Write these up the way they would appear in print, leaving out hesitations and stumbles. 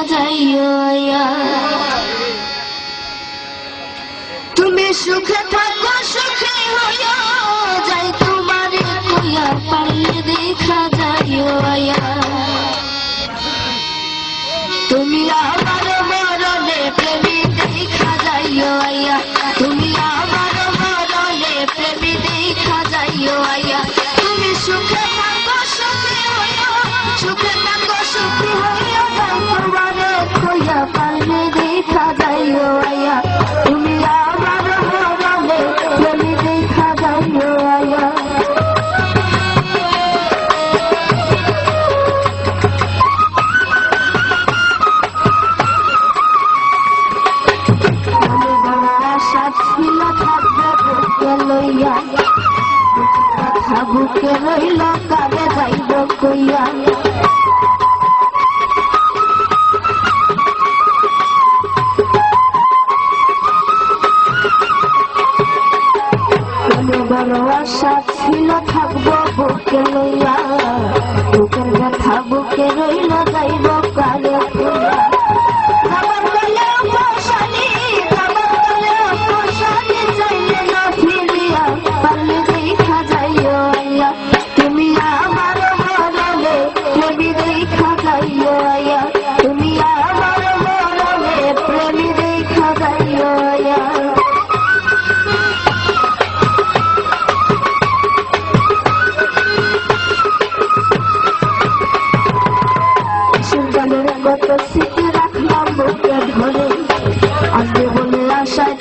যাইও আয়া তুমি সুখে থাকো সুখে হইয়া যাই তোমারে কইয়া পারলে দেখা যাইও আয়া তুমি আমার মরণে প্রেমী দেখা যাইও আয়া তুমি আমার মরণে প্রেমী দেখা যাইও আয়া তুমি সুখে থাকো সুখে হইয়া সুখে থাকো সুখে হইয়া যাই তোমারে কইয়া পারলে দেখা যাইও আয়া তুমি আমার মরণে প্রেমী দেখা যাইও আয়া বুকে রইল কারে যাইব কইয়া বড় আশা ছিল থাকবো বুকে লইয়া বুকের ব্যথা বুকে রইল যাইব কারে কইয়া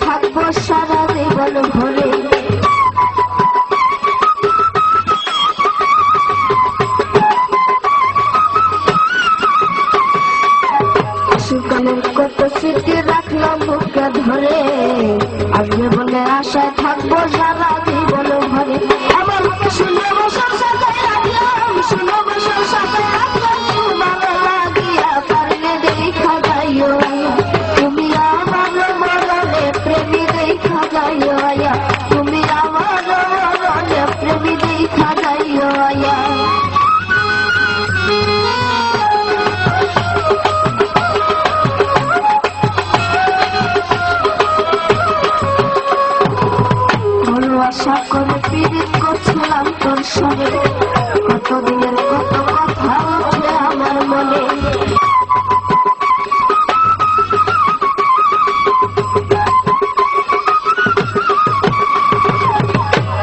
থাকবো সারা জীবন ভরে সুকালের কত স্মৃতি রাখলাম বুকে ধরে আজকে বলে আশায় থাকবো সারা জীবন ভরে আমার শুনে বছর সাথে রাখলাম শুনে বছর সাথে রাখলাম তোমার লাগিয়া পারলে দেখা যাইও তুমি আমার মরণে প্রেমী দেখা যাইও আয়া তুমি আমার মরণে প্রেমী দেখা যাইও আয়া আশা করে পীড়িত করছিলাম তোর সঙ্গে কতদিনের কত কথা উঠে আমার মনে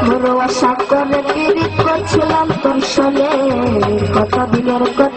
বড় আশা করে পীড়িত করছিলাম তোর সঙ্গে কতদিনের কত